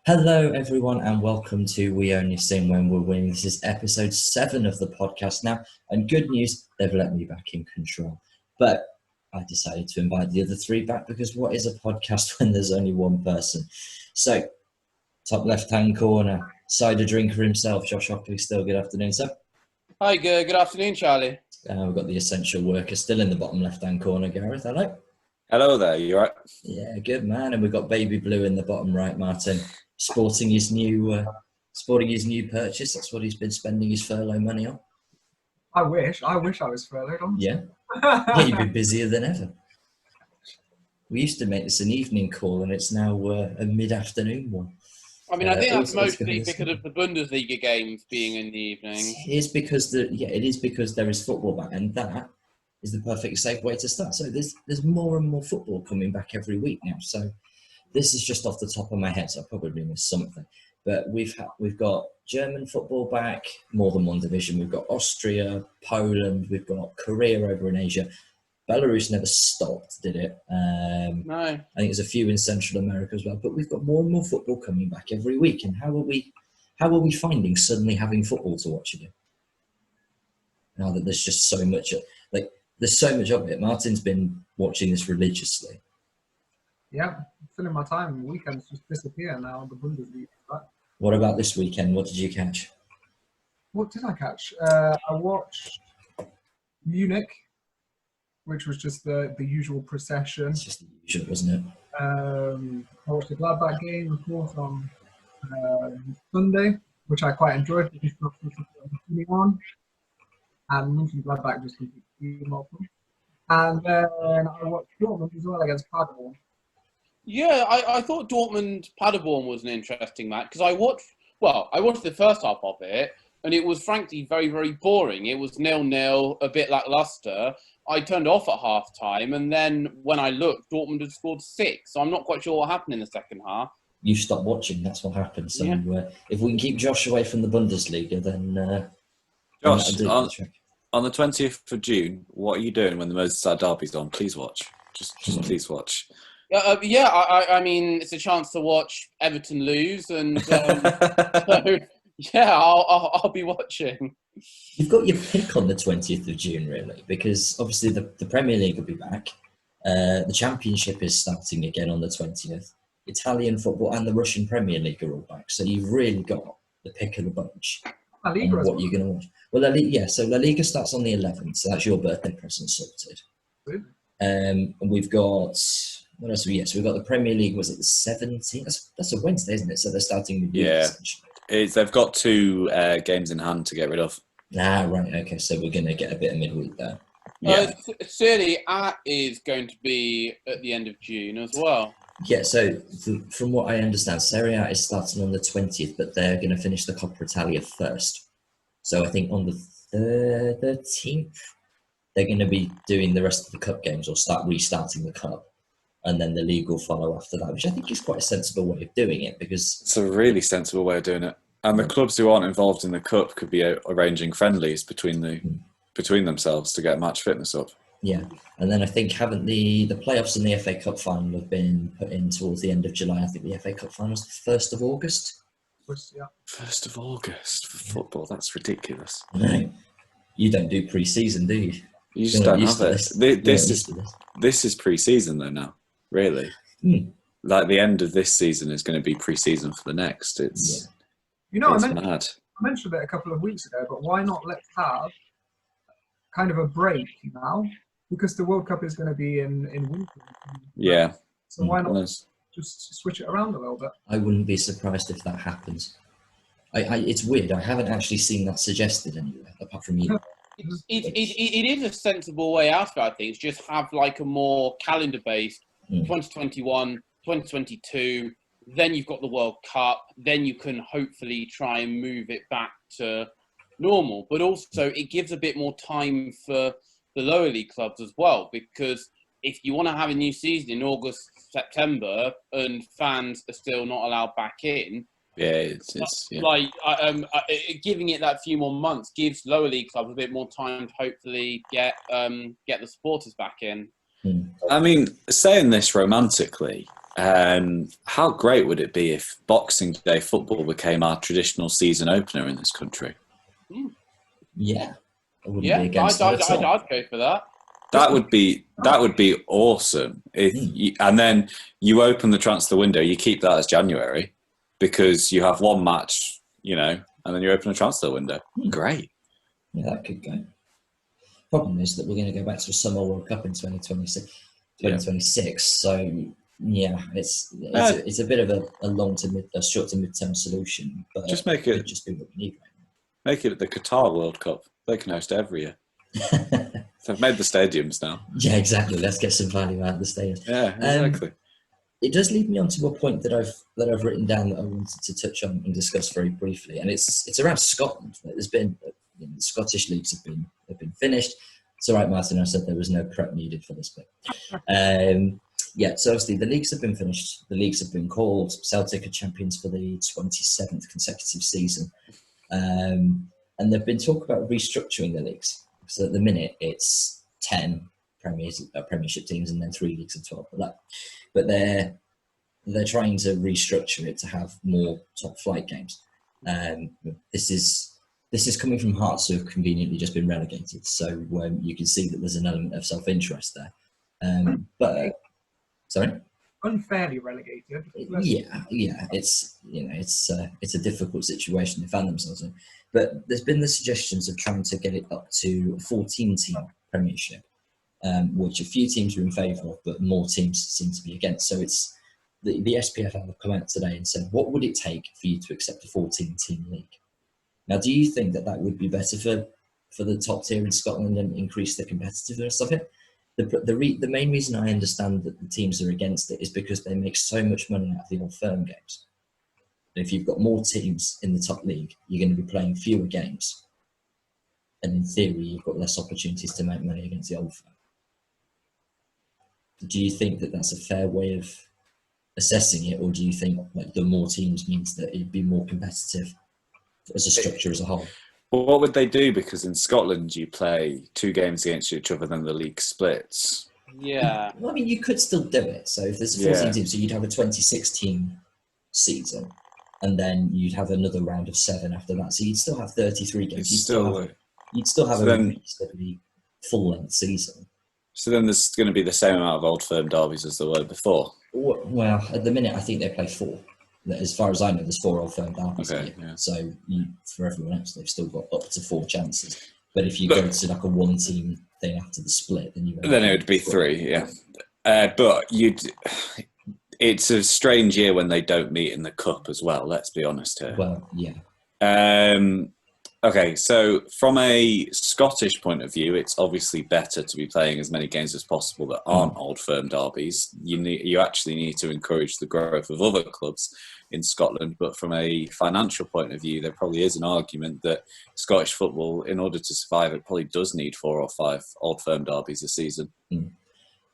Hello, everyone, and welcome to We Only Sing When We're Winning. This is episode 7 of the podcast now, and good news, they've let me back in control. But I decided to invite the other 3 back because what is a podcast when there's only one person? So, top left-hand corner, cider drinker himself, Josh Hockley. Still, good afternoon, sir. Hi, good afternoon, Charlie. We've got the essential worker still in the bottom left-hand corner, Gareth. Hello. Hello there, you alright? Yeah, good man. And we've got Baby Blue in the bottom right, Martin, sporting his new purchase. That's what he's been spending his furlough money on. I wish I was furloughed on. Yeah, yeah, you'd be busier than ever. We used to make this an evening call, and it's now a mid-afternoon one. I mean, I think that's mostly because of the Bundesliga games being in the evening. It is because there is football back, and that is the perfect safe way to start. So there's more and more football coming back every week now. So this is just off the top of my head, so I probably missed something. But we've got German football back, more than one division. We've got Austria, Poland, we've got Korea over in Asia. Belarus never stopped, did it? No. I think there's a few in Central America as well. But we've got more and more football coming back every week. And how are we finding suddenly having football to watch again? Now that there's just so much, there's so much of it. Martin's been watching this religiously. Yeah, filling my time. Weekends just disappear now. The Bundesliga. What about this weekend? What did you catch? What did I catch? I watched Munich, which was just the usual procession. It's just the usual, wasn't it? I watched the Gladbach game, of course, on Sunday, which I quite enjoyed because it was on. And Gladbach just completely open. And then I watched Dortmund as well against Paderborn. Yeah, I thought Dortmund-Paderborn was an interesting match because I watched the first half of it, and it was frankly very, very boring. It was 0-0, a bit lackluster. I turned off at half-time, and then when I looked, Dortmund had scored 6, so I'm not quite sure what happened in the second half. You stopped watching, that's what happened. So yeah. If we can keep Josh away from the Bundesliga, then... Josh, on the 20th of June, what are you doing when the Merseyside derby's on? Please watch. Just please watch. I mean, it's a chance to watch Everton lose, and so, yeah, I'll be watching. You've got your pick on the 20th of June, really, because obviously the Premier League will be back. The Championship is starting again on the 20th. Italian football and the Russian Premier League are all back, so you've really got the pick of the bunch La Liga on what you're going to watch. Well, so La Liga starts on the 11th, so that's your birthday present sorted. Really? And we've got... What else? So we've got the Premier League. Was it the 17th? That's a Wednesday, isn't it? So they're starting with They've got 2 games in hand to get rid of. Ah, right. Okay, so we're going to get a bit of midweek there. Yeah. Serie A is going to be at the end of June as well. Yeah, so from what I understand, Serie A is starting on the 20th, but they're going to finish the Coppa Italia first. So I think on the 13th, they're going to be doing the rest of the cup games or restarting the cup. And then the league will follow after that, which I think is quite a sensible way of doing it because... It's a really sensible way of doing it. And the clubs who aren't involved in the cup could be arranging friendlies between themselves to get match fitness up. Yeah, and then I think haven't the playoffs and the FA Cup final have been put in towards the end of July. I think the FA Cup final is the 1st of August. Yeah. 1st of August for football, that's ridiculous. No, you don't do pre-season, do you? You just don't have it. This is pre-season though now. Really? Like the end of this season is going to be pre-season for the next. It's mad. I mentioned it a couple of weeks ago, but why not let's have kind of a break now? Because the World Cup is going to be in winter. Yeah. So why not just switch it around a little bit? I wouldn't be surprised if that happens. It's weird. I haven't actually seen that suggested anywhere, apart from you. It is a sensible way out of it, I think. Just have like a more calendar-based 2021, 2022, then you've got the World Cup, then you can hopefully try and move it back to normal. But also it gives a bit more time for the lower league clubs as well, because if you want to have a new season in August, September, and fans are still not allowed back in, giving it that few more months gives lower league clubs a bit more time to hopefully get the supporters back in. I mean, saying this romantically, How great would it be if Boxing Day football became our traditional season opener in this country? Yeah. I'd go for that. That would be awesome. And then you open the transfer window, you keep that as January because you have one match, and then you open a transfer window. Great. Yeah, that could go. Problem is that we're going to go back to a Summer World Cup in 2026. So yeah, it's a bit of a short to mid-term solution. But just make it just be what we need right now. Make it the Qatar World Cup. They can host every year. They've made the stadiums now. Yeah, exactly. Let's get some value out of the stadium. Yeah, exactly. It does lead me on to a point that I've written down that I wanted to touch on and discuss very briefly, and it's around Scotland. There's been the Scottish leagues have been finished. It's all right, Martin. I said there was no prep needed for this bit. So obviously the leagues have been finished. The leagues have been called. Celtic are champions for the 27th consecutive season, and there've been talk about restructuring the leagues. So at the minute it's 10 Premiership teams and then 3 leagues of 12. But they're trying to restructure it to have more top flight games. This is coming from Hearts, who have conveniently just been relegated. So you can see that there's an element of self-interest there. Sorry. Unfairly relegated. Yeah. It's a difficult situation they found themselves in. But there's been the suggestions of trying to get it up to a 14-team Premiership, which a few teams are in favour of, but more teams seem to be against. So it's the SPFL have come out today and said, what would it take for you to accept a 14-team league? Now, do you think that would be better for the top tier in Scotland and increase the competitiveness of it? The main reason I understand that the teams are against it is because they make so much money out of the Old Firm games. And if you've got more teams in the top league, you're going to be playing fewer games. And in theory, you've got less opportunities to make money against the Old Firm. Do you think that that's a fair way of assessing it, or do you think the more teams means that it'd be more competitive as a structure as a whole? Well, what would they do? Because in Scotland, you play 2 games against each other, then the league splits. Yeah. Well, I mean, you could still do it. So if there's 14 teams, so you'd have a 26-team season, and then you'd have another round of 7 after that. So you'd still have 33 games. You'd still have a reasonably full-length season. So then there's going to be the same amount of Old Firm derbies as there were before? Well, at the minute, I think they play 4. As far as I know, there's 4 Old Firm derbies. Okay, yeah. So for everyone else, they've still got up to 4 chances. But if you go to a 1-team thing after the split, then it would be 3, yeah. But it's a strange year when they don't meet in the cup as well. Let's be honest here. Well, yeah. Okay, so from a Scottish point of view, it's obviously better to be playing as many games as possible that aren't Old Firm derbies. You actually need to encourage the growth of other clubs in Scotland. But from a financial point of view, there probably is an argument that Scottish football, in order to survive, it probably does need 4 or 5 Old Firm derbies a season. There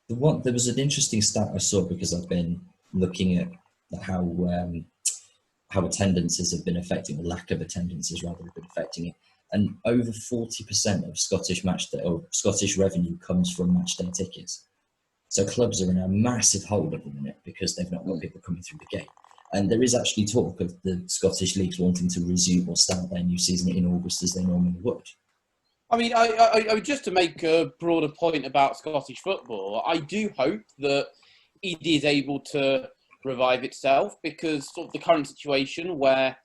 was an interesting stat I saw because I've been looking at how attendances have been affecting, or lack of attendances rather, have been affecting it. And over 40% of Scottish matchday or Scottish revenue comes from matchday tickets. So clubs are in a massive hole at the minute because they've not got people coming through the gate. And there is actually talk of the Scottish leagues wanting to resume or start their new season in August as they normally would. I mean, I just to make a broader point about Scottish football, I do hope that it is able to revive itself, because sort of the current situation where,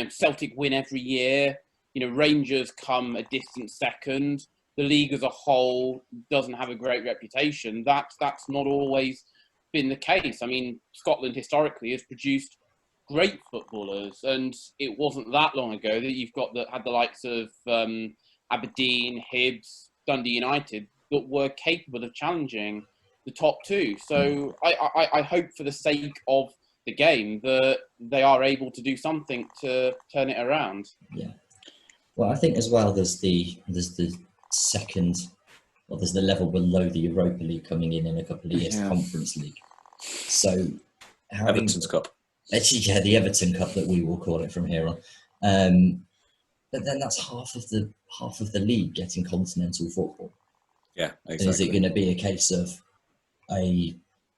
Celtic win every year, Rangers come a distant second, the league as a whole doesn't have a great reputation. That's not always been the case. I mean, Scotland historically has produced great footballers, and it wasn't that long ago that you've had the likes of Aberdeen, Hibs, Dundee United that were capable of challenging the top 2. So I hope for the sake of the game that they are able to do something to turn it around. Yeah. Well, I think as well there's the second, or there's the level below the Europa League coming in a couple of years, Conference League. So Everton's Cup. Actually, the Everton Cup that we will call it from here on. But then that's half of the league getting continental football. Yeah, exactly. And is it going to be a case of a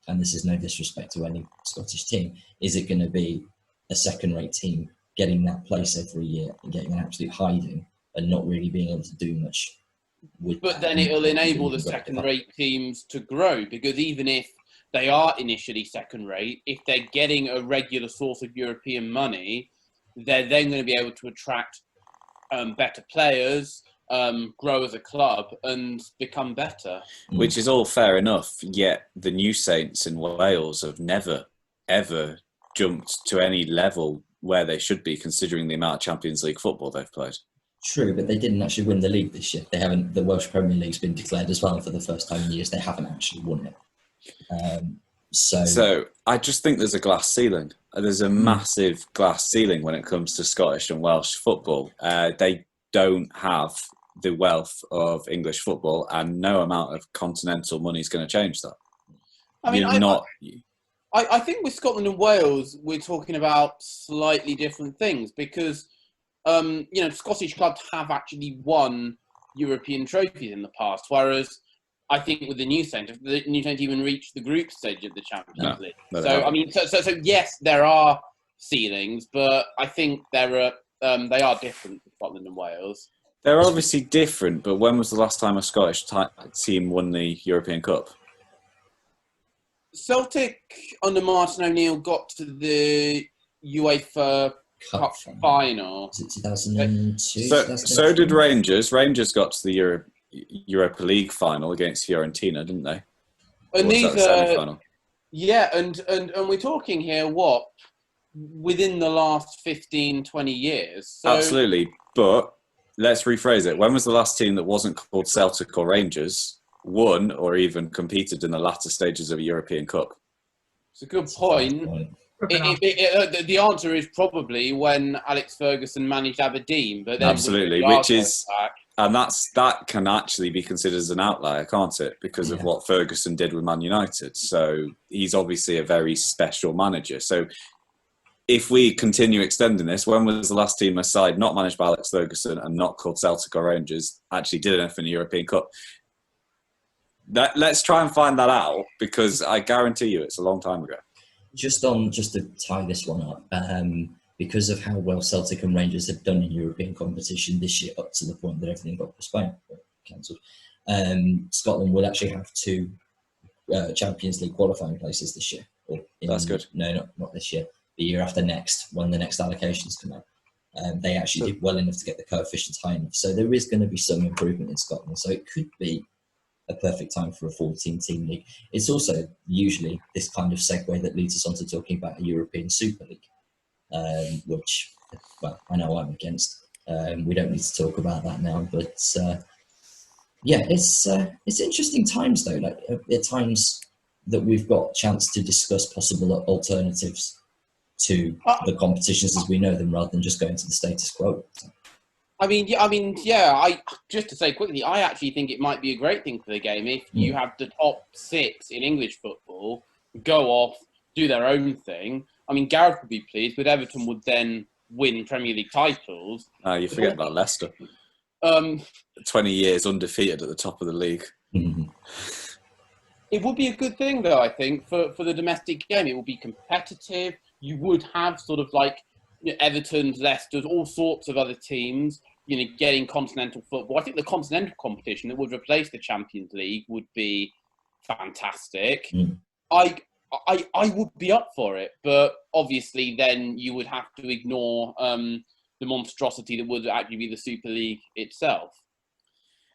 and this is no disrespect to any Scottish team, is it going to be a second-rate team getting that place every year and getting an absolute hiding and not really being able to do much with But that? then it'll enable the second-rate teams to grow, because even if they are initially second-rate, if they're getting a regular source of European money, they're then going to be able to attract better players, grow as a club, and become better. Which is all fair enough, yet the New Saints in Wales have never, ever jumped to any level where they should be, considering the amount of Champions League football they've played. True, but they didn't actually win the league this year. They haven't. The Welsh Premier League's been declared as well for the first time in years. They haven't actually won it. So I just think there's a glass ceiling. There's a massive glass ceiling when it comes to Scottish and Welsh football. They don't have the wealth of English football, and no amount of continental money is going to change that. I mean, I think with Scotland and Wales, we're talking about slightly different things, because Scottish clubs have actually won European trophies in the past, whereas I think with the New Saints even reached the group stage of the Champions League. So yes, there are ceilings, but I think they are different for Scotland and Wales. They're obviously different, but when was the last time a Scottish team won the European Cup? Celtic under Martin O'Neill got to the UEFA Cup final. Was it 2002? So did Rangers. Rangers got to the Europa League final against Fiorentina, didn't they? And these the semi-final? Yeah, and we're talking here, within the last 15, 20 years. So, absolutely, but let's rephrase it. When was the last team that wasn't called Celtic or Rangers won or even competed in the latter stages of a European Cup? It's a good point. The answer is probably when Alex Ferguson managed Aberdeen. But then absolutely, and that can actually be considered as an outlier, can't it? Because of what Ferguson did with Man United. So he's obviously a very special manager. So if we continue extending this, when was the last team aside, not managed by Alex Ferguson and not called Celtic or Rangers, actually did anything in the European Cup? Let's try and find that out, because I guarantee you it's a long time ago. Just to tie this one up, because of how well Celtic and Rangers have done in European competition this year, up to the point that everything got postponed or cancelled, Scotland will actually have 2 Champions League qualifying places this year. That's good. No, not this year. The year after next, when the next allocations come out. They actually did well enough to get the coefficients high enough. So there is going to be some improvement in Scotland. So it could be a perfect time for a 14-team league. It's also usually this kind of segue that leads us on to talking about a European Super League, which, well, I know I'm against. We don't need to talk about that now, but it's interesting times though. Like at times that we've got a chance to discuss possible alternatives to the competitions as we know them, rather than just going to the status quo. I just to say quickly, I actually think it might be a great thing for the game if you have the top 6 in English football go off, do their own thing. I mean, Gareth would be pleased, but Everton would then win Premier League titles. You forget about Leicester. 20 years undefeated at the top of the league. Mm-hmm. It would be a good thing, though, I think, for the domestic game. It would be competitive. You would have sort of like Everton's, Leicester's, all sorts of other teams, getting continental football. I think the continental competition that would replace the Champions League would be fantastic. I would be up for it, but obviously then you would have to ignore the monstrosity that would actually be the Super League itself.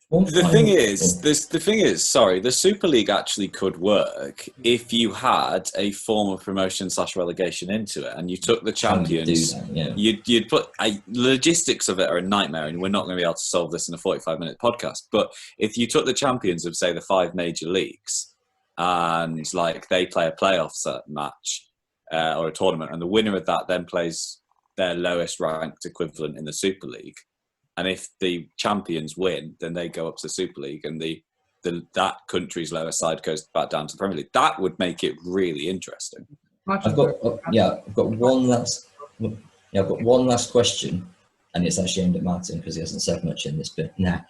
The thing is, the Super League actually could work if you had a form of promotion / relegation into it, and you took the champions. You'd put logistics of it are a nightmare, and we're not going to be able to solve this in a 45-minute podcast. But if you took the champions of, say, the 5 major leagues, and like they play a playoff match or a tournament, and the winner of that then plays their lowest ranked equivalent in the Super League. And if the champions win, then they go up to the Super League, and that country's lower side goes back down to the Premier League. That would make it really interesting. I've got one last question, and it's actually aimed at Martin because he hasn't said much in this bit. Now,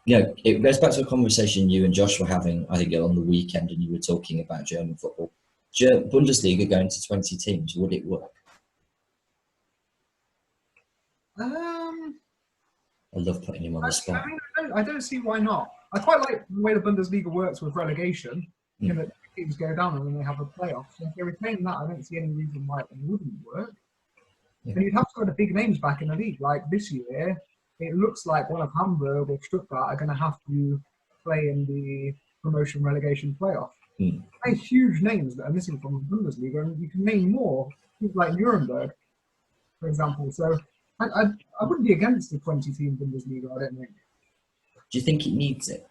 it goes back to a conversation you and Josh were having, I think, on the weekend, and you were talking about German football Bundesliga going to 20 teams, would it work? I love putting him on the spot. I don't see why not. I quite like the way the Bundesliga works with relegation. You know, teams go down and then they have a playoff. So if they retain that, I don't see any reason why it wouldn't work. Yeah. And you'd have to get the big names back in the league. Like this year, it looks like one of Hamburg or Stuttgart are going to have to play in the promotion relegation playoff. They're huge names that are missing from the Bundesliga, and you can name more, like Nuremberg, for example. So I wouldn't be against the 20-team Bundesliga, I don't think. Do you think it needs it?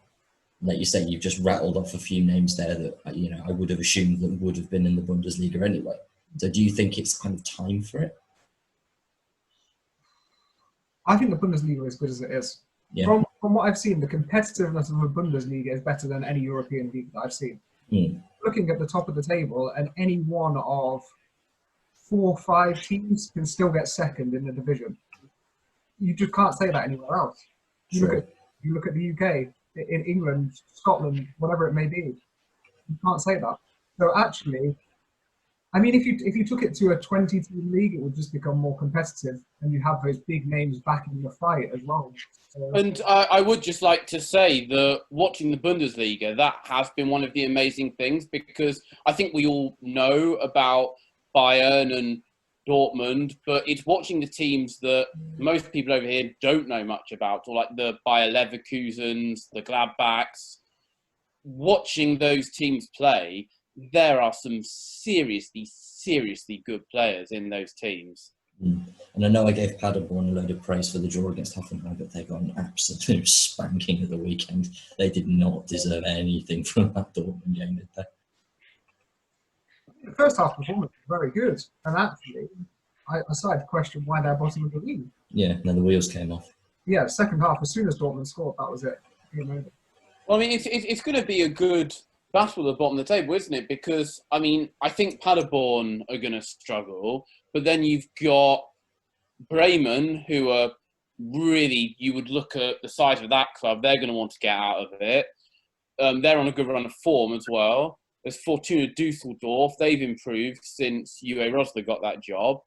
Like you say, you've just rattled off a few names there that I would have assumed that would have been in the Bundesliga anyway. So do you think it's kind of time for it? I think the Bundesliga is good as it is. Yeah. From what I've seen, the competitiveness of the Bundesliga is better than any European league that I've seen. Looking at the top of the table, and any one of 4 or 5 teams can still get second in the division. You just can't say that anywhere else. You look at the UK, in England, Scotland, whatever it may be. You can't say that. So actually, I mean, if you took it to a 20-team league, it would just become more competitive, and you have those big names back in the fight as well. And I would just like to say that watching the Bundesliga, that has been one of the amazing things, because I think we all know about Bayern and Dortmund, but it's watching the teams that most people over here don't know much about, or like the Bayer Leverkusens, the Gladbachs. Watching those teams play, there are some seriously good players in those teams. And I know I gave Paderborn a load of praise for the draw against Hoffenheim, but they got an absolute spanking at the weekend. They did not deserve anything from that Dortmund game, did they? The first half performance was very good, and actually, I started to question why they're bottom of the league. Yeah, no, the wheels came off. Yeah, second half, as soon as Dortmund scored, that was it. Well, I mean, it's going to be a good battle at the bottom of the table, isn't it? Because, I mean, I think Paderborn are going to struggle, but then you've got Bremen, who are really, you would look at the size of that club, they're going to want to get out of it. They're on a good run of form as well. There's Fortuna Dusseldorf. They've improved since Uwe Rosler got that job.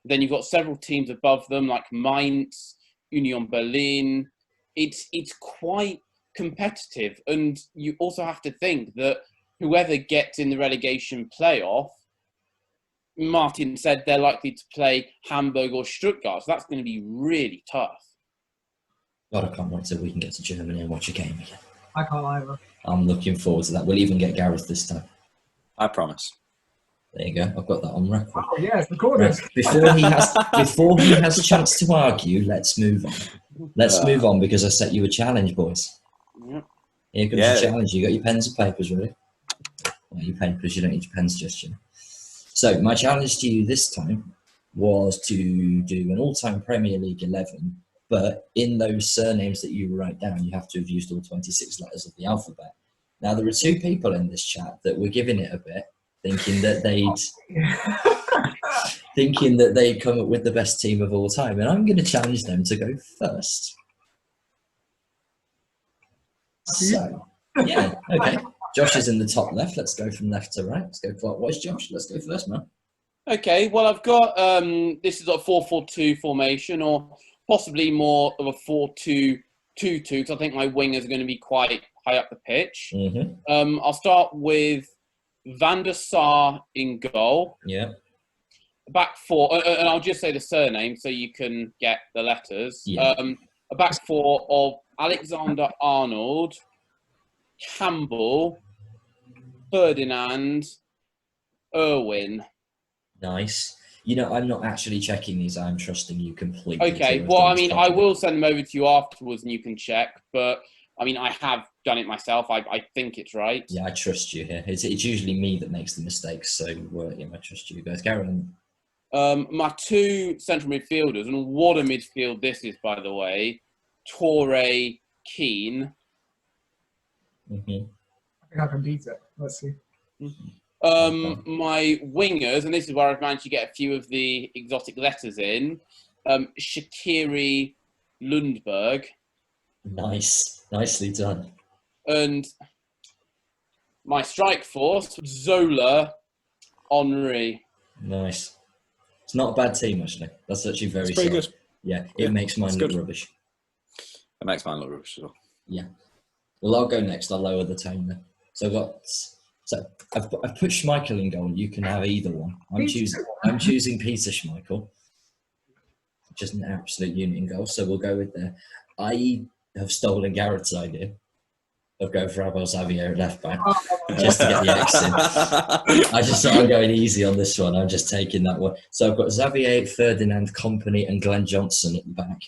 Then you've got several teams above them, like Mainz, Union Berlin. It's quite competitive. And you also have to think that whoever gets in the relegation playoff, Martin said they're likely to play Hamburg or Stuttgart. So that's going to be really tough. God, I can't wait till we can get to Germany and watch a game again. I can't either. I'm looking forward to that. We'll even get Gareth this time. I promise. There you go. I've got that on record. Oh, yeah, it's recorded. Right. Before he has a chance to argue, let's move on. Let's move on, because I set you a challenge, boys. Yep. Here comes the challenge. You got your pens and papers ready? Well, your papers, you don't need your pens just yet. So my challenge to you this time was to do an all-time Premier League 11, but in those surnames that you write down, you have to have used all 26 letters of the alphabet. Now, there are 2 people in this chat that were giving it a bit, thinking that they'd come up with the best team of all time, and I'm going to challenge them to go first. So, yeah, okay. Josh is in the top left. Let's go from left to right. Let's go clockwise, Josh. Let's go first, man. Okay, well, I've got this is a 4-4-2 formation, or possibly more of a 4-2-2-2, because I think my wingers are going to be quite high up the pitch. Mm-hmm. I'll start with Van der Sar in goal. Yeah. Back 4, and I'll just say the surname so you can get the letters. Yeah. A back 4 of Alexander-Arnold, Campbell, Ferdinand, Irwin. Nice. You know, I'm not actually checking these. I'm trusting you completely. Okay, well, I mean, I will send them over to you afterwards and you can check, but I mean, I have done it myself. I think it's right. Yeah, I trust you here. It's usually me that makes the mistakes, so yeah, I trust you guys. Carry on. My 2 central midfielders, and what a midfield this is, by the way. Torre, Keane. Mm-hmm. I think I can beat it. Let's see. My wingers, and this is where I've managed to get a few of the exotic letters in. Shaqiri Lundberg. Nice. Nicely done. And my strike force, Zola Henry. Nice. It's not a bad team, actually. That's actually very It's pretty solid. good. Yeah, it Yeah, makes mine it's look good. rubbish. It makes mine look rubbish as well. Yeah. Well, I'll go next. I'll lower the tone then. So I've put Schmeichel in goal. You can have either one. I'm choosing Peter Schmeichel, just an absolute unit in goal. So we'll go with there. I have stolen Garrett's idea of going for Abel Xavier at left back just to get the X in. I just thought I'm going easy on this one. I'm just taking that one. So I've got Xavier, Ferdinand, Company, and Glenn Johnson at the back.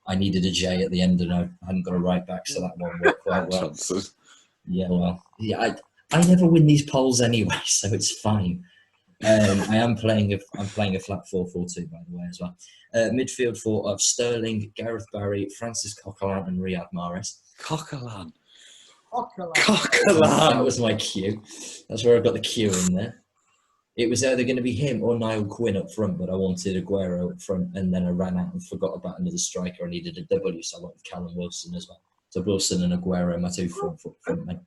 I needed a J at the end, and I hadn't got a right back, so that one worked quite well. Johnson. Yeah, well, yeah. I never win these polls anyway, so it's fine. I'm playing a flat 4-4-2, by the way, as well. Midfield four of Sterling, Gareth Barry, Francis Coquelin, and Riyad Mahrez. Coquelin. Coquelin. That was my cue. That's where I got the cue in there. It was either going to be him or Niall Quinn up front, but I wanted Aguero up front, and then I ran out and forgot about another striker. I needed a W, so I went with Callum Wilson as well. So Wilson and Aguero, my two front men.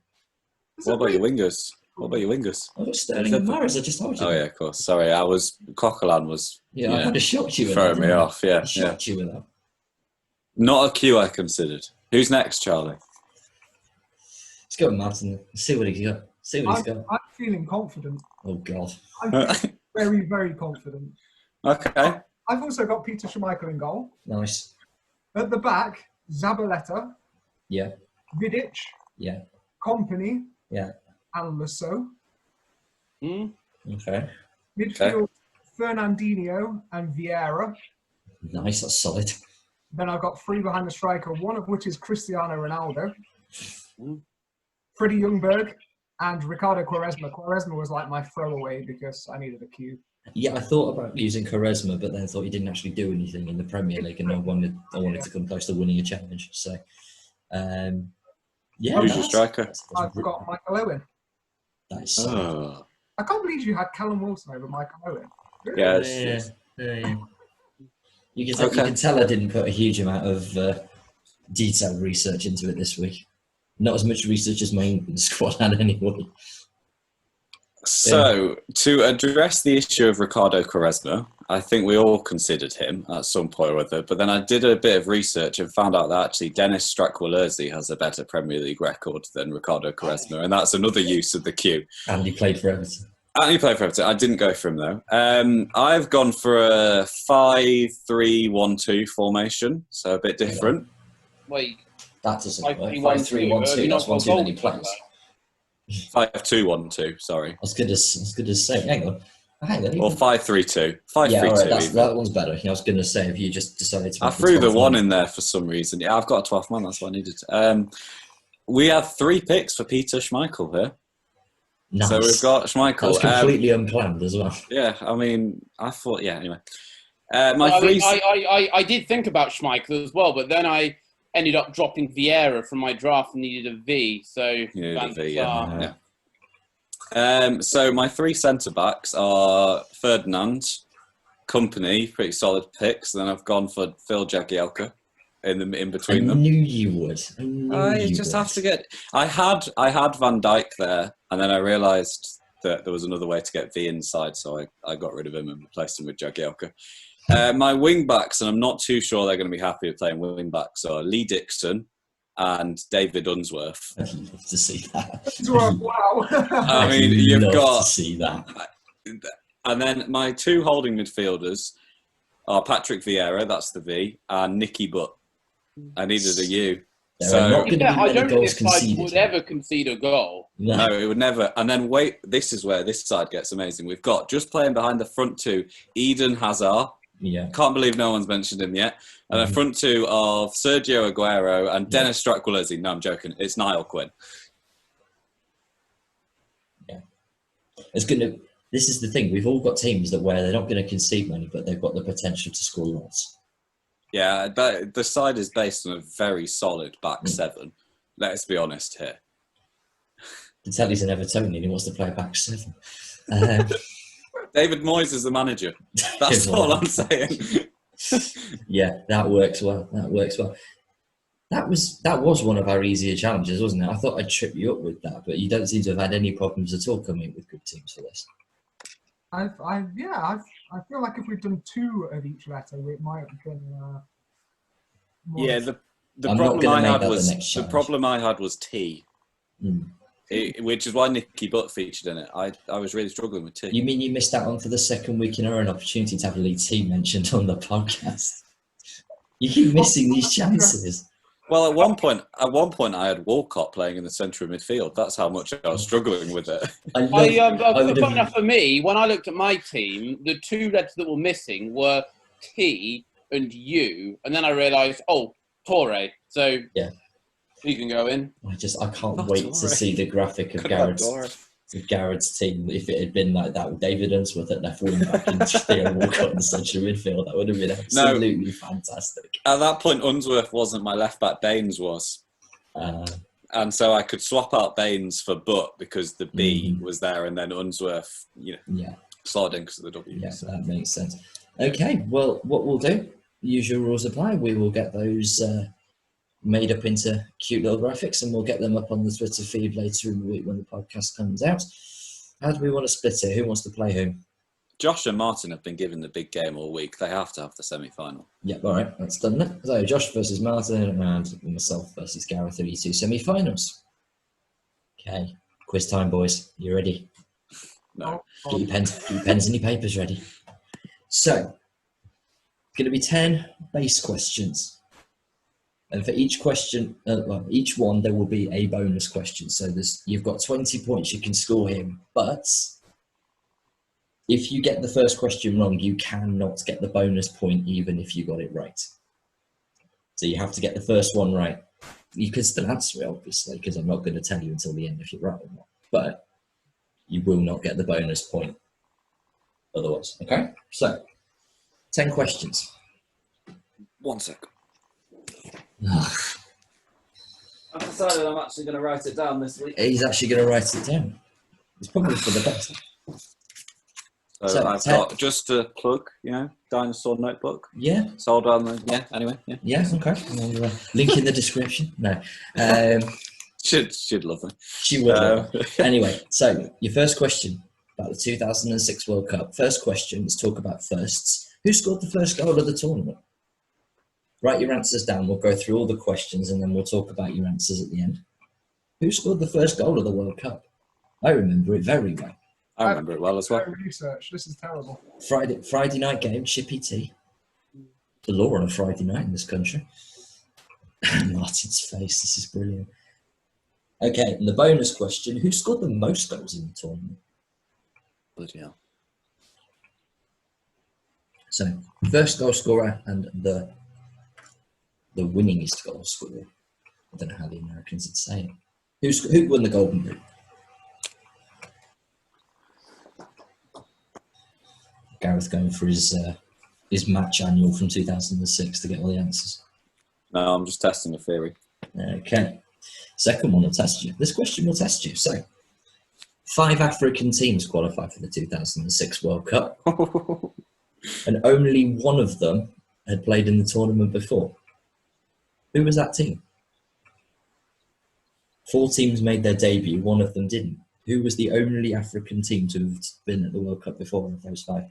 What about your wingers? I got Sterling and Mahrez, I just told you. Oh yeah, of course. Sorry, Coquelin was Yeah, I kind of shocked you with throwing that. me didn't I? off. Yeah, I shocked you with that. Not a cue I considered. Who's next, Charlie? Let's go with Martin. See what he's got. I'm feeling confident. Oh, God. I'm very, very confident. Okay. I've also got Peter Schmeichel in goal. Nice. At the back, Zabaleta, Yeah. Vidic, Yeah. Company, Yeah. and Lasso. Okay. Midfield, Fernandinho and Vieira. Nice. That's solid. Then I've got three behind the striker, one of which is Cristiano Ronaldo, Freddie Ljungberg, and Ricardo Quaresma. Quaresma was like my throwaway because I needed a cue. Yeah, I thought about using Quaresma, but then I thought he didn't actually do anything in the Premier League, and I wanted to come close to winning a challenge. So, yeah. Who's your striker? I've got Michael Owen. That is solid. Oh. I can't believe you had Callum Wilson over Michael Owen. Really? Yeah. Yeah. You can tell I didn't put a huge amount of detailed research into it this week. Not as much research as my England squad had anyway. So, to address the issue of Ricardo Quaresma, I think we all considered him at some point or other, but then I did a bit of research and found out that actually Dennis Stracqualurzi has a better Premier League record than Ricardo Quaresma, and that's another use of the cue. And he played for Everton. And he played for Everton. I didn't go for him, though. I've gone for a 5-3-1-2 formation, so a bit different. Wait, That doesn't work. 5-3-1-2. 5-3-1-2, that's one too many players. 5-2-1-2, sorry. I was going to say, hang on. Or 5-3-2. 5-3-2. Yeah, all right, even. that one's better. I was going to say, if you just decided to... I threw the one in there for some reason. Yeah, I've got a 12th man. That's what I needed. We have 3 picks for Peter Schmeichel here. Nice. So we've got Schmeichel. That was completely unplanned as well. Yeah, I mean, I thought, yeah, anyway. I did think about Schmeichel as well, but then I ended up dropping Vieira from my draft and needed a V. So, Van der Sar. Yeah. So my 3 centre-backs are Ferdinand, Company, pretty solid picks. Then I've gone for Phil Jagielka in between them. I knew you would. I just have to get... I had Van Dijk there, and then I realised that there was another way to get V inside, so I got rid of him and replaced him with Jagielka. My wing-backs, and I'm not too sure they're going to be happy with playing wing-backs, are Lee Dixon and David Unsworth. I'd love to see that. Wow. I mean, you've love got... to see that. And then my 2 holding midfielders are Patrick Vieira, that's the V, and Nicky Butt. I needed a U. There are not going to be I many don't think goals this side conceded. would ever concede a goal. No, it would never. And then wait, this is where this side gets amazing. We've got just playing behind the front 2, Eden Hazard. Yeah. Can't believe no one's mentioned him yet. And the front 2 of Sergio Aguero and Dennis Stracqualurzi. No, I'm joking. It's Niall Quinn. Yeah. This is the thing. We've all got teams where they're not going to concede many, but they've got the potential to score lots. Yeah, the side is based on a very solid back 7. Let's be honest here. You can tell he's an Evertonian and he wants to play back 7. David Moyes is the manager. That's all I'm saying. Yeah, that works well. That was one of our easier challenges, wasn't it? I thought I'd trip you up with that, but you don't seem to have had any problems at all coming up with good teams for this. I feel like if we'd done 2 of each letter, it might have been more. Yeah, the I'm not problem gonna I make had that the was next the challenge. problem I had was T, which is why Nicky Butt featured in it. I was really struggling with T. You mean you missed out on for the second week in a row an opportunity to have Lee T mentioned on the podcast? You keep missing these chances. Well, at one point, I had Walcott playing in the centre of midfield. That's how much I was struggling with it. I would Funny have- enough for me, when I looked at my team, the 2 letters that were missing were T and U, and then I realised, oh, Torre. So Yeah. he can go in. I can't Not wait Torre. to see the graphic of Could have Dora. Garrett's team. If it had been like that with David Unsworth at left wing back and Theo Walcott in the central midfield, that would have been absolutely fantastic. At that point, Unsworth wasn't my left back. Baines was. And so I could swap out Baines for Butt because the B was there, and then Unsworth, slotted in because of the W. Yeah, that makes sense. Okay, well, what we'll do, usual rules apply. We will get those made up into cute little graphics, and we'll get them up on the Twitter feed later in the week when the podcast comes out. How do we want to split it? Who wants to play who? Josh and Martin have been given the big game all week. They have to have the semi-final. Yep, all right, that's done then. So Josh versus Martin and myself versus Gareth are your 2 semi-finals. Okay, quiz time, boys. You ready? No. Get your pens and your papers ready. So, going to be 10 base questions. And for each question, each one, there will be a bonus question. So you've got 20 points you can score here. But if you get the first question wrong, you cannot get the bonus point even if you got it right. So you have to get the first one right. You can still answer it, obviously, because I'm not going to tell you until the end if you're right or not. But you will not get the bonus point otherwise. Okay? So, 10 questions. 1 sec. I've decided I'm actually going to write it down this week. He's actually going to write it down. It's probably for the best. So I've got, just to plug, Dinosaur Notebook. Yeah. Sold on the, anyway. Yeah. Yeah, okay. We'll, link in the description. No. Should love it. She will. Anyway, so your first question about the 2006 World Cup. First question, let's talk about firsts. Who scored the first goal of the tournament? Write your answers down. We'll go through all the questions and then we'll talk about your answers at the end. Who scored the first goal of the World Cup? I remember it very well. I remember it well as well. Research. This is terrible. Friday night game, Chippy T. The law on a Friday night in this country. Martin's face, this is brilliant. Okay, and the bonus question, who scored the most goals in the tournament? Bloody hell. So, first goal scorer and the winningest goal scorer. I don't know how the Americans would say it. Who won the Golden Boot? Gareth going for his match annual from 2006 to get all the answers. No, I'm just testing a theory. Okay. Second one will test you. This question will test you. So, 5 African teams qualified for the 2006 World Cup, and only one of them had played in the tournament before. Who was that team? 4 teams made their debut, one of them didn't. Who was the only African team to have been at the World Cup before of those 5?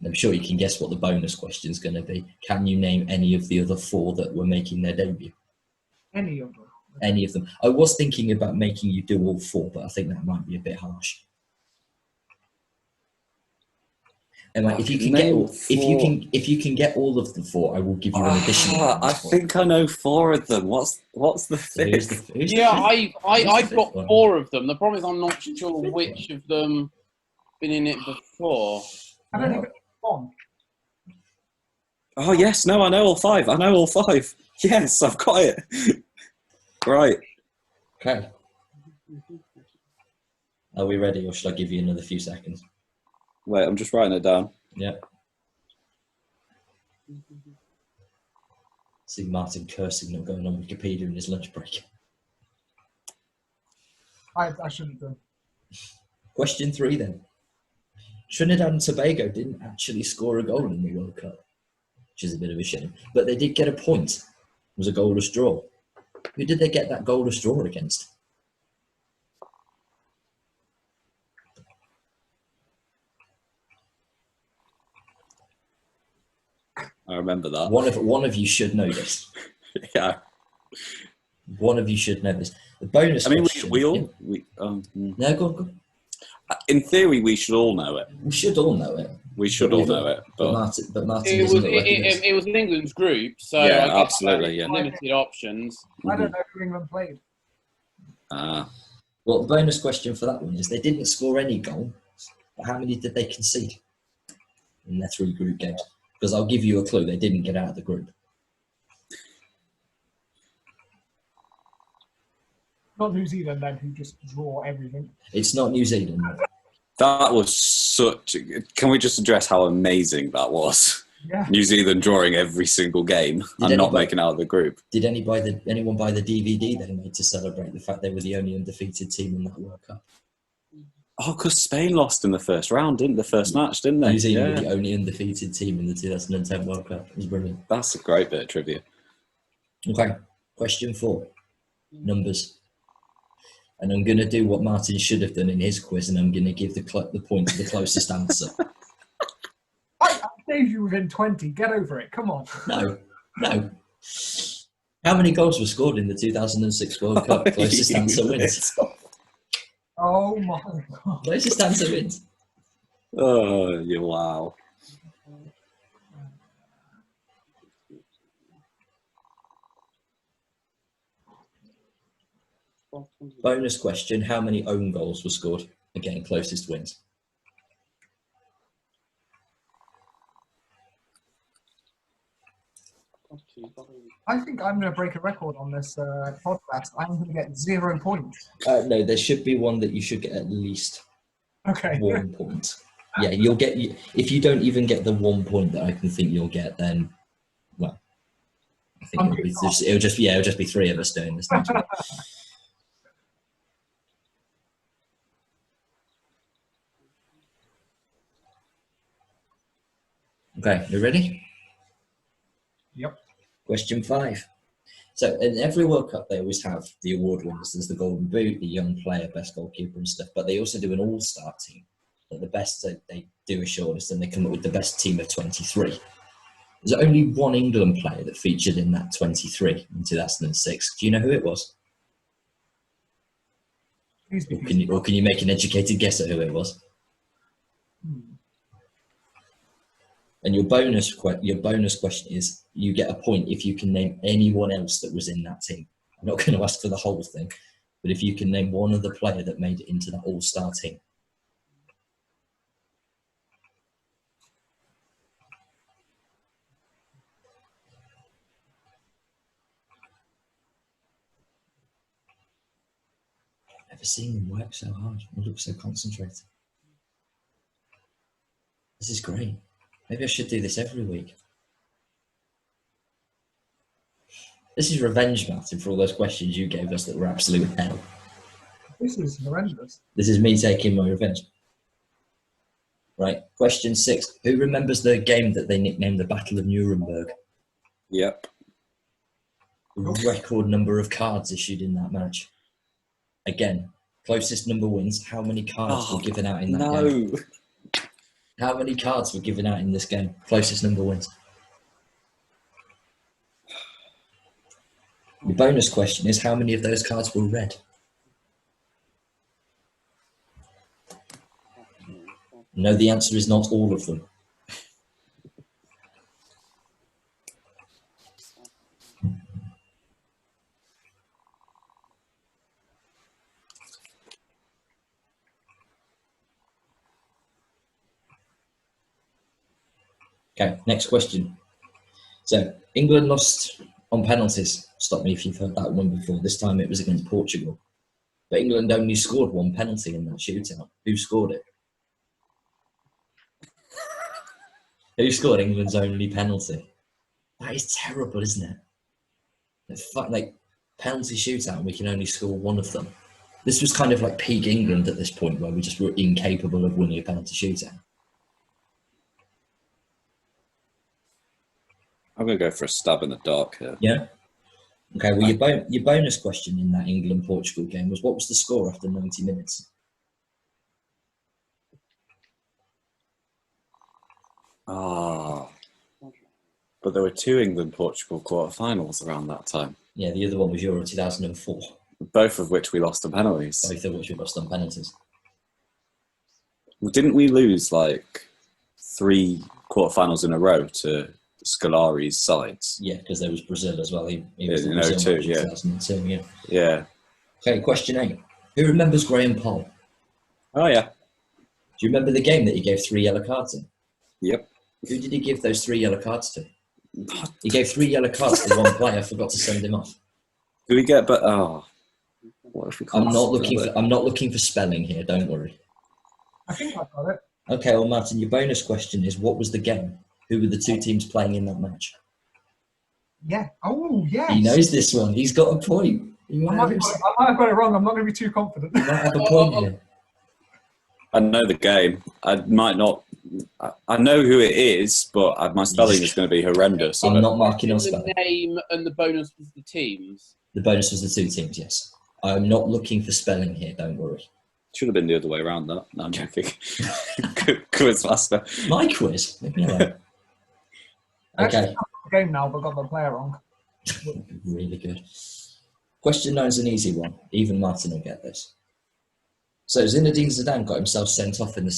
I'm sure you can guess what the bonus question is going to be. Can you name any of the other 4 that were making their debut? Any of them. Any of them. I was thinking about making you do all 4, but I think that might be a bit harsh. And like, if you can get all of the 4, I will give you an additional. I think I know 4 of them. What's the thing? I've got 4 of them. The problem is I'm not sure which of them been in it before. I don't even one. Oh yes, no, I know all 5. I know all 5. Yes, I've got it. Right. Okay. Are we ready, or should I give you another few seconds? Wait, I'm just writing it down. Yeah. See Martin cursing not going on Wikipedia in his lunch break. I shouldn't have. Question 3 then. Trinidad and Tobago didn't actually score a goal in the World Cup, which is a bit of a shame. But they did get a point. It was a goalless draw. Who did they get that goalless draw against? I remember that. One of you should know this. Yeah. One of you should know this. The bonus I mean, question. we all. No, go on. In theory, we should all know it. We should all know it. We should all know it. But Martin doesn't look like he does. It was England's group, so Yeah, I guess absolutely, yeah. limited options. I don't know who England played. Well, the bonus question for that one is they didn't score any goals, but how many did they concede in their 3 group games? Because I'll give you a clue, they didn't get out of the group. Not New Zealand, then, who just draw everything. It's not New Zealand. That was such. Can we just address how amazing that was? Yeah. New Zealand drawing every single game and not making out of the group. Did anyone buy the DVD they made to celebrate the fact they were the only undefeated team in that World Cup? Oh, because Spain lost in the first round, the first match, didn't they? New Zealand were the only undefeated team in the 2010 World Cup. It was brilliant. That's a great bit of trivia. Okay, question 4. Numbers. And I'm going to do what Martin should have done in his quiz, and I'm going to give the point to the closest answer. I saved you within 20. Get over it. Come on. No. How many goals were scored in the 2006 World Cup? Closest answer wins. Oh my God. Closest answer wins. Oh, wow. Bonus question, how many own goals were scored? Again, closest wins. I think I'm going to break a record on this podcast. I'm going to get 0 points. No, there should be one that you should get at least Okay. 1 point. Yeah, you'll get. If you don't even get the 1 point that I can think you'll get, then well, I think it'll just be 3 of us doing this. Okay, you ready? Yep. Question 5. So in every World Cup, they always have the award winners. There's the Golden Boot, the young player, best goalkeeper and stuff. But they also do an all-star team. That the best they do a shortlist and they come up with the best team of 23. There's only one England player that featured in that 23 in 2006. Do you know who it was? Or can you make an educated guess at who it was? And your bonus question is you get a point if you can name anyone else that was in that team. I'm not going to ask for the whole thing, but if you can name one other player that made it into that all-star team. I've never seen them work so hard and look so concentrated. This is great. Maybe I should do this every week. This is revenge, Martin, for all those questions you gave us that were absolute hell. This is horrendous. This is me taking my revenge. Right, question 6. Who remembers the game that they nicknamed the Battle of Nuremberg? Yep. The record number of cards issued in that match. Again, closest number wins. How many cards were given out in that game? How many cards were given out in this game? Closest number wins. The bonus question is how many of those cards were red? No, the answer is not all of them. Okay, next question. So, England lost on penalties. Stop me if you've heard that one before. This time it was against Portugal. But England only scored 1 penalty in that shootout. Who scored it? Who scored England's only penalty? That is terrible, isn't it? Like, penalty shootout and we can only score 1 of them. This was kind of like peak England at this point where we just were incapable of winning a penalty shootout. I'm going to go for a stab in the dark here. Yeah? Okay, well, your bonus question in that England-Portugal game was what was the score after 90 minutes? But there were 2 England-Portugal quarterfinals around that time, Yeah, the other one was Euro 2004, both of which we lost on penalties. both of which we lost on penalties. Didn't we lose like 3 quarterfinals in a row to Scolari's sides? Yeah, because there was Brazil as well. He was Yeah, in in Brazil 02, match in yeah. 2002, yeah. Yeah. Okay, question 8. Who remembers Graham Poll? Oh, yeah. Do you remember the game that he gave 3 yellow cards in? Yep. Who did he give those 3 yellow cards to? He gave 3 yellow cards to one player, forgot to send him off. Do we get... But, oh. What if we can't I'm not spell looking for spelling here, don't worry. I think I got it. Okay, well, Martin, your bonus question is, what was the game? Who were the 2 teams playing in that match? Yeah. Oh, yes. He knows this one. He's got a point. He I might might have, have got it wrong. I'm not going to be too confident. he might have a point here. I know the game. I might not... I know who it is, but my spelling is going to be horrendous. I'm not marking on The spelling. name and the bonus was the teams. The bonus was the 2 teams, yes. I'm not looking for spelling here, don't worry. Should have been the other way around, that. No, I'm joking. Quiz master. My quiz? Leave me alone. Okay, Game now, but got the player wrong. really good. Question 9 is an easy one. Even Martin will get this. So Zinedine Zidane got himself sent off in the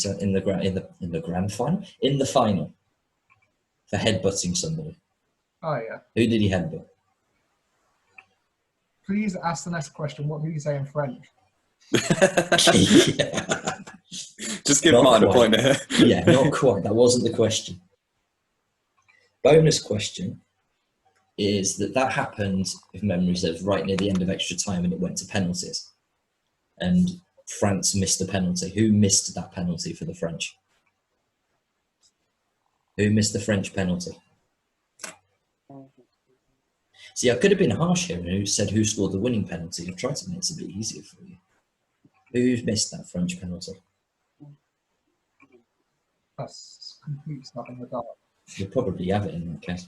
final for headbutting somebody. Oh, yeah. Who did he headbutt? Please ask the next question. What did he say in French? Just give Not mine a quite. point here. Yeah, not quite. That wasn't the question. Bonus question is that happened, if memory serves, right near the end of extra time, and it went to penalties. And France missed a penalty. Who missed that penalty for the French? Who missed the French penalty? See, I could have been harsh here and who said who scored the winning penalty. I've tried to make it a bit easier for you. Who missed that French penalty? That's complete stuff in the dark. You'll probably have it in that case.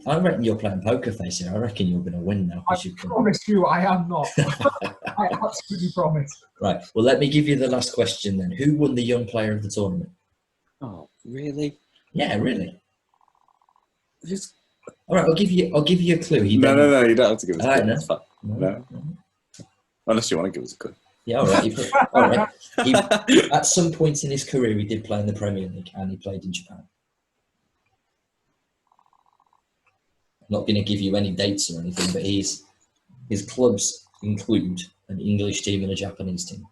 I reckon you're playing poker face here. I reckon you're going to win now. I 'cause you've got- promise you, I am not. I absolutely promise. Right. Well, let me give you the last question then. Who won the young player of the tournament? Oh, really? Yeah, really. Just... All right. I'll give you a clue. No, you don't have to give us a All right, clue. no. It's fine. No. Unless you want to give us a clue. Yeah. All right. All right. At some point in his career, he did play in the Premier League and he played in Japan. I'm not going to give you any dates or anything, but his clubs include an English team and a Japanese team.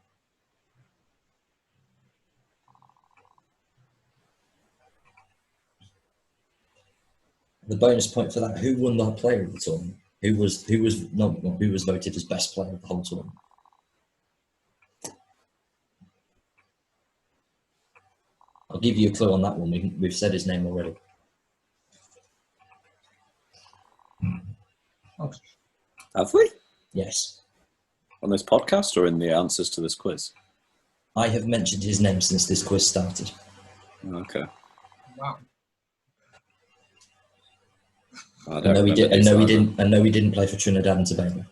The bonus point for that: who won the player of the tournament? Who was voted as best player of the whole tournament? I'll give you a clue on that one. We've said his name already. Oh, Have we? Yes. On this podcast or in the answers to this quiz? I have mentioned his name since this quiz started. Okay. wow. I I know he remember did. these either. I know he didn't play for Trinidad and Tobago.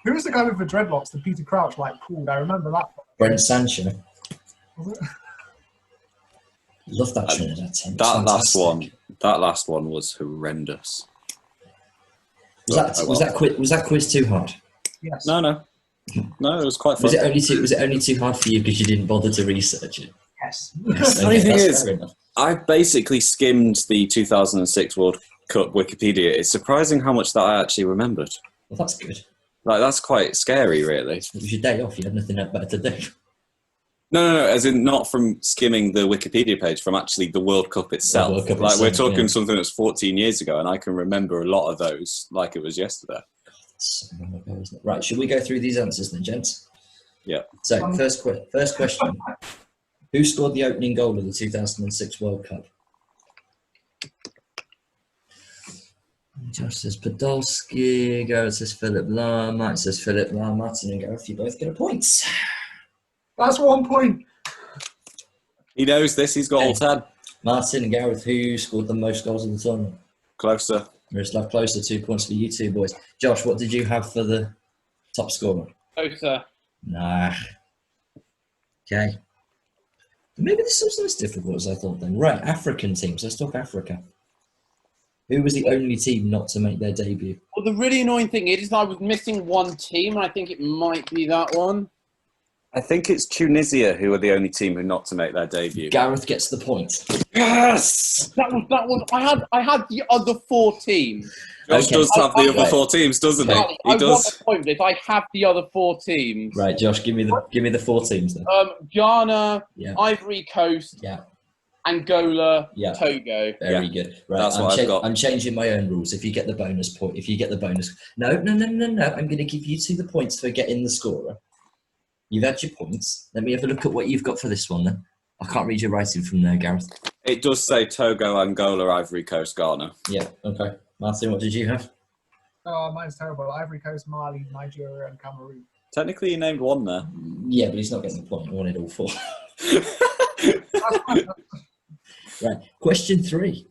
Who was the guy with the dreadlocks that Peter Crouch pulled? I remember that. Brent Sancho. Was it? Love that Trinidad team. It's That fantastic. last one was horrendous. Was that quiz too hard? Yes. No, it was quite fun. Was it only too hard for you because you didn't bother to research it? Yes. Funny thing that's is- fair enough. I basically skimmed the 2006 World Cup Wikipedia. It's surprising how much that I actually remembered. Well, that's good. Like, that's quite scary, really. It was your day off. You had nothing better to do. No, as in not from skimming the Wikipedia page, from actually the World Cup itself. World Cup Like, we're itself, talking yeah. something that's 14 years ago, and I can remember a lot of those like it was yesterday. So long ago, isn't it? Right, should we go through these answers then, gents? Yeah. So, first question. Who scored the opening goal of the 2006 World Cup? Josh says Podolski, Gareth says Philip Lahm, Mike says Philip Lahm, Martin and Gareth, you both get a point. That's 1 point. He knows this. He's got all 10. Martin and Gareth, who scored the most goals of the tournament? Closer. Miroslav closer, 2 points for you two boys. Josh, what did you have for the top scorer? Closer. Nah. Okay. Maybe this wasn't as difficult as I thought then. Right, African teams. Let's talk Africa. Who was the only team not to make their debut? Well, the really annoying thing is I was missing one team, and I think it might be that one. I think it's Tunisia who are the only team who not to make their debut. Gareth gets the point. Yes! That was. I had the other 4 teams. Josh Okay. does have the other 4 teams, doesn't he? Charlie, He I does. want a point, but if I have the other 4 teams, Right, Josh, give me the 4 teams then. Ghana, Yeah, Ivory Coast, yeah, Angola, yeah. Togo. Very good. Right, That's what I've got. I'm changing my own rules. If you get the bonus point, no. I'm going to give you 2 the points for getting the scorer. You've had your points. Let me have a look at what you've got for this one then. I can't read your writing from there, Gareth. It does say Togo, Angola, Ivory Coast, Ghana. Yeah, okay. Martin, what did you have? Oh, mine's terrible. Ivory Coast, Mali, Nigeria, and Cameroon. Technically, you named one there. Yeah, but he's not getting the point. I wanted all 4. Right, question 3.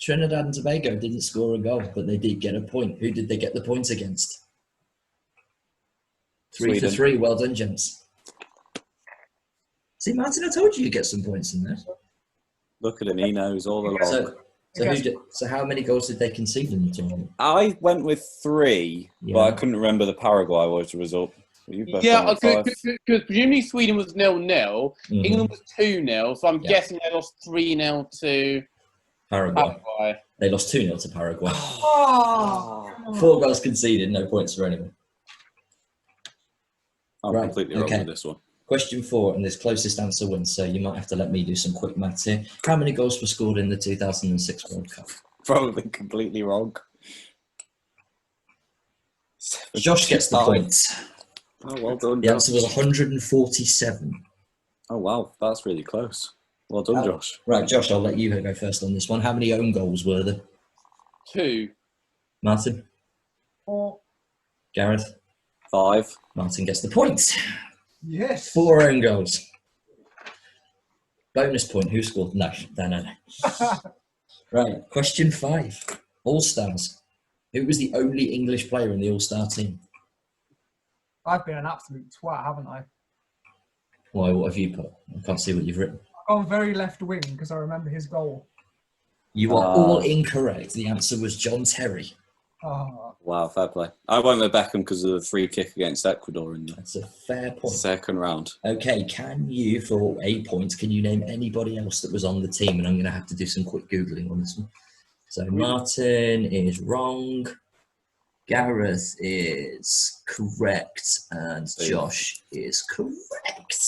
Trinidad and Tobago didn't score a goal, but they did get a point. Who did they get the points against? 3 Sweden. for 3. Well done, gents. See, Martin, I told you get some points in there. Look at him, he knows all along. So how many goals did they concede in the tournament? I went with 3, but Yeah. I couldn't remember the Paraguay was the result. You both Yeah, went with 5. because presumably Sweden was 0-0, Mhm. England was 2-0, so I'm Yeah. guessing they lost 3-0 to Paraguay. Paraguay. They lost 2-0 to Paraguay. Oh, 4 goals conceded, no points for anyone. I'm Right, completely wrong okay. with this one. Question 4, and this closest answer wins, so you might have to let me do some quick maths here. How many goals were scored in the 2006 World Cup? Probably completely wrong. Josh gets the 75. points. Oh, well done, The Josh. answer was 147. Oh, wow. That's really close. Well done, Josh. Right, Josh, I'll let you go first on this one. How many own goals were there? 2. Martin? 4. Gareth? 5. Martin gets the points. Yes. 4 own goals. Bonus point. Who scored? No. Right. Question 5. All-Stars. Who was the only English player in the All-Star team? I've been an absolute twat, haven't I? Why? What have you put? I can't see what you've written. I've gone very left wing because I remember his goal. You are all incorrect. The answer was John Terry. Oh, Wow, fair play. I went with Beckham because of the free kick against Ecuador in the That's a fair point. second round. Okay, can you, for 8 points, can you name anybody else that was on the team? And I'm going to have to do some quick Googling on this one. So Martin is wrong. Gareth is correct. And Josh is correct.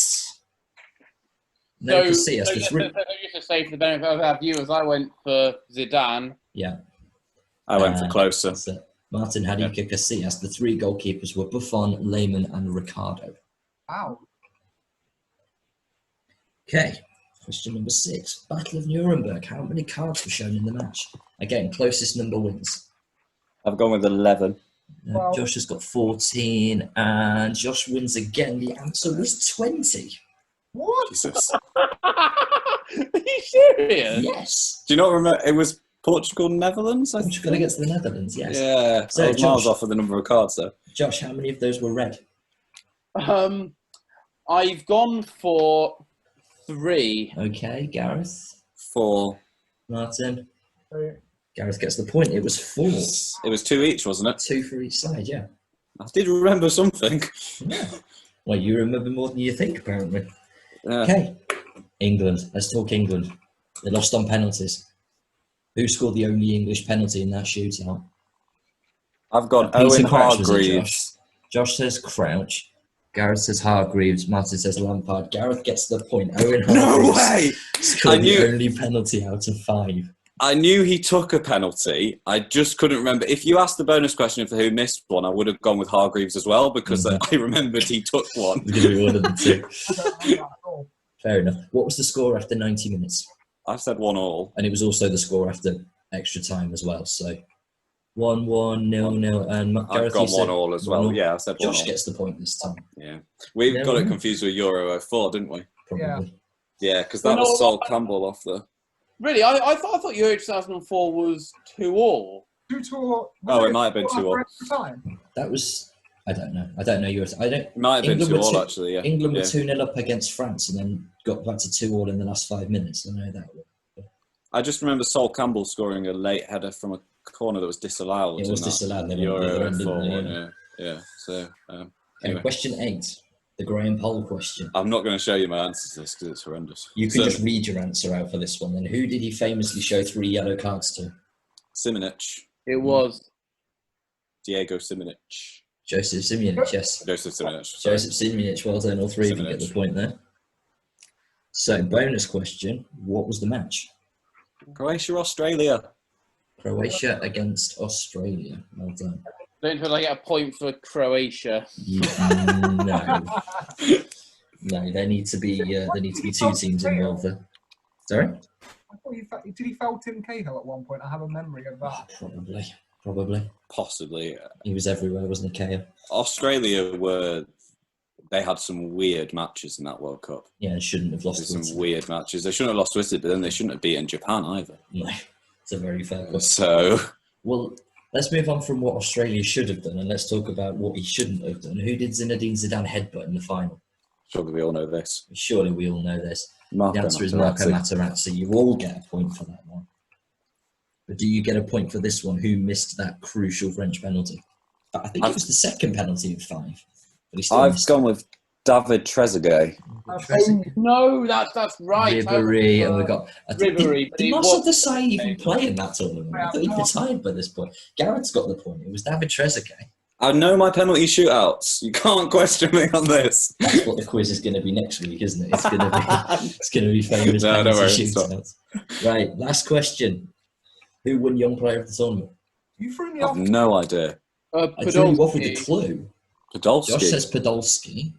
No, Casillas. just to say for the benefit of our viewers, I went for Zidane. Yeah. I went for closer. That's it. Martin had Iker Casillas. The 3 goalkeepers were Buffon, Lehmann, and Ricardo. wow. Okay, question number 6. Battle of Nuremberg. How many cards were shown in the match? Again, closest number wins. I've gone with 11. Well- Josh has got 14, and Josh wins again. The answer was 20. What? Jesus. Are you serious? Yes. Do you not remember? It was Portugal, Netherlands, I think? Portugal against the Netherlands, yes. Yeah. So, I was miles Josh- off of the number of cards, though. Josh, how many of those were red? I've gone for 3. Okay, Gareth, 4. Martin. So, Gareth gets the point. It was 4. It was 2 each, wasn't it? 2 for each side, yeah. I did remember something. Yeah. Well, you remember more than you think, apparently. Yeah. Okay, England. Let's talk England. They lost on penalties. Who scored the only English penalty in that shootout? I've got Peter Owen Crouch, was it, Hargreaves. Josh says Crouch. Gareth says Hargreaves. Martin says Lampard. Gareth gets the point. Owen No Hargreaves way! scored I knew- the only penalty out of 5. I knew he took a penalty. I just couldn't remember. If you asked the bonus question for who missed one, I would have gone with Hargreaves as well because I remembered he took one. It's going to be one of the 2. I don't know that at all. Fair enough. What was the score after 90 minutes? I've said 1-1. And it was also the score after extra time as well. So 1-1, 0-0. And I've Gareth, gone you said 1-1 as well. 1-1. Yeah, I said 1-1. Josh gets the point this time. Yeah. We Yeah, got it yeah. confused with Euro 04, didn't we? Probably. Yeah, because that No, was Sol I- Campbell off the... Really? I thought Euro 2004 was 2-2. 2-2. Oh, it might have been 2-2. Time. That was I don't know. I don't know yours. I don't. It might have been England 2-2 were actually. Yeah. England were Yeah. 2-0 up against France and then got back to 2-2 in the last 5 minutes. I know that. I just remember Sol Campbell scoring a late header from a corner that was disallowed. It was in that disallowed. They went the other Euro end, didn't 4 they? one, yeah. So Okay, anyway, question 8, the Graham Poll question. I'm not going to show you my answers to this because it's horrendous. You can So, just read your answer out for this one. Then, who did he famously show 3 yellow cards to? Simonic, It was. Diego Simonic, Joseph Simeonic, yes. Joseph Simonic. sorry. Joseph Simeonic, well done. All three of you get the Simeonic. point there. So, bonus question: what was the match? Croatia, Australia. Croatia against Australia. Well done. Don't feel like I get a point for Croatia. No, no. There need to be 2 teams involved there. Sorry. I thought did he foul Tim Cahill at one point? I have a memory of that. Probably. Possibly. He was everywhere, wasn't he, Kaya? Australia they had some weird matches in that World Cup. Yeah, shouldn't have lost. There's some Italy. weird matches. They shouldn't have lost to Italy, but then they shouldn't have beaten Japan either. No, it's a very fair question. So, Well, let's move on from what Australia should have done and let's talk about what he shouldn't have done. Who did Zinedine Zidane headbutt in the final? surely we all know this. Surely we all know this. Marco The answer is Materazzi. Marco Materazzi. You all get a point for that one. But do you get a point for this one? Who missed that crucial French penalty? I think it was the second penalty of 5. But he still I've missed gone with David Trezeguet. it. No, that's right. Ribéry, and we got. Ribéry, but Did it Marcel was- Desailly even play in that tournament? I thought he'd retired by this point. Garrett's got the point. It was David Trezeguet. I know my penalty shootouts. You can't question me on this. That's what the quiz is going to be next week, isn't it? It's going to be famous No, don't penalty worry, it's shootouts. Right, last question. Who won Young Player of the Tournament? You threw me I off. have no idea. I threw you off with the Podolski. clue. Podolski. Josh says Podolski.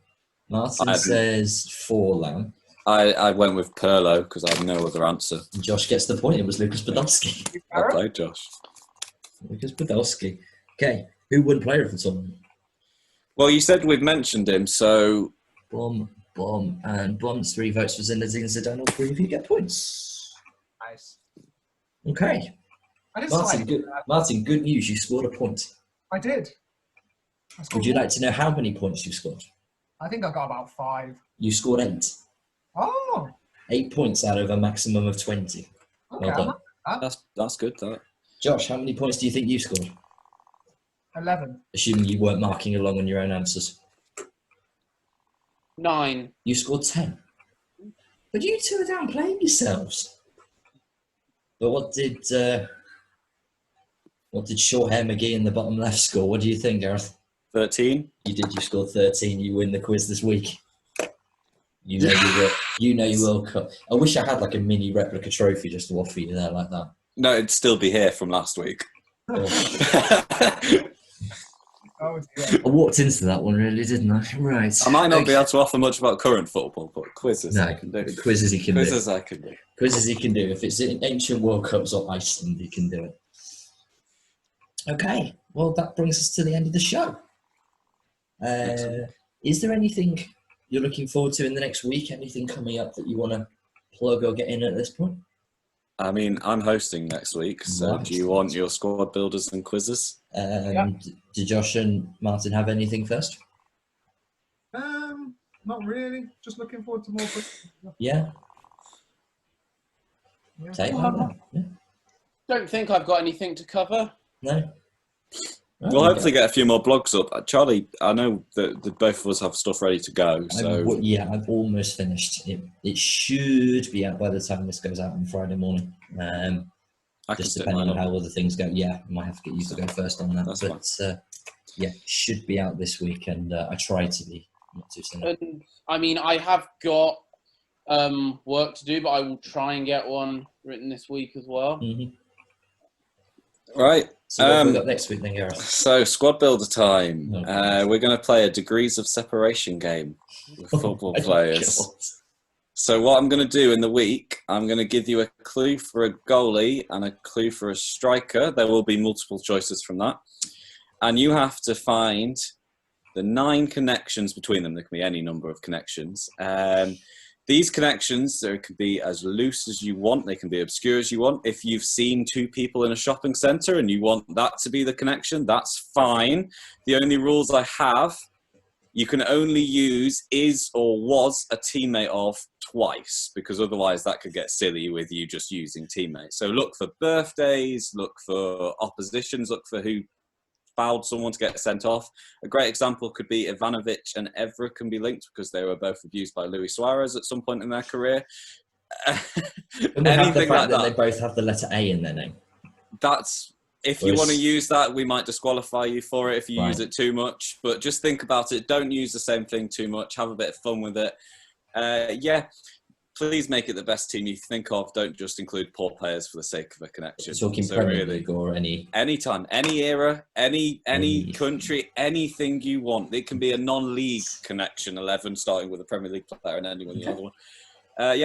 Martin I- says Forlan. I went with Pirlo because I have no other answer. And Josh gets the point. It was Lucas Podolski. Well played, Josh. Lucas Podolski. Okay, who won Player of the Tournament? Well, you said we've mentioned him, so Bum, and Bum's 3 votes for Zinedine Zidane. All 3 of you get points. Nice. Okay, I did Martin. slightly. Martin, good news. You scored a point. I did. I scored Would you one. like to know how many points you scored? I think I got about 5. You scored 8. Oh, 8 points out of a maximum of 20. okay. Well done. that's good. That. Josh, how many points do you think you scored? 11. Assuming you weren't marking along on your own answers. 9. You scored 10. But you two are downplaying yourselves. But what did Short Hair McGee in the bottom left score? What do you think, Gareth? 13. You did. You scored 13. You win the quiz this week. You know you will. You know you will. I wish I had like a mini replica trophy just to offer you there like that. No, it'd still be here from last week. I Oh, dear. walked into that one, really, didn't I? Right. I might not be Okay. able to offer much about current football, but quizzes No, I can do. quizzes he can do. Quizzes I can do. Quizzes he can do. If it's in ancient World Cups or Iceland, he can do it. Okay. Well, that brings us to the end of the show. Is there anything you're looking forward to in the next week? Anything coming up that you want to plug or get in at this point? I mean, I'm hosting next week, so Right. do you want your squad builders and quizzes? Do Josh and Martin have anything first? Not really. Just looking forward to more. Yeah. Yeah. Take that then. Yeah. Don't think I've got anything to cover. No. We'll hopefully get a few more blogs up. Charlie, I know that both of us have stuff ready to go, so I've almost finished. It should be out by the time this goes out on Friday morning. I can Just stick depending mine on up. how other things go. Yeah, I might have to get you to go first on that. That's But yeah, should be out this week, and I try to be not too soon. And I mean, I have got work to do, but I will try and get one written this week as well. Mhm. Right. So what have we got next week then, Gareth? So, squad builder time. Oh, We're going to play a degrees of separation game with football Oh, my players. God. So, what I'm going to do in the week, I'm going to give you a clue for a goalie and a clue for a striker. There will be multiple choices from that. And you have to find the 9 connections between them. There can be any number of connections. These connections, they can be as loose as you want. They can be obscure as you want. If you've seen two people in a shopping centre and you want that to be the connection, that's fine. The only rules I have, you can only use is or was a teammate of twice, because otherwise that could get silly with you just using teammates. So look for birthdays, look for oppositions, look for who fouled someone to get sent off. A great example could be Ivanovic and Evra can be linked because they were both abused by Luis Suarez at some point in their career. Anything like that. They both have the letter A in their name. That's, if you want to use that, we might disqualify you for it if you use it too much. But just think about it. Don't use the same thing too much. Have a bit of fun with it. Please make it the best team you think of. Don't just include poor players for the sake of a connection. Talking Premier League or any time, any era, any country, anything you want. It can be a non-league connection 11, starting with a Premier League player and ending with the other one.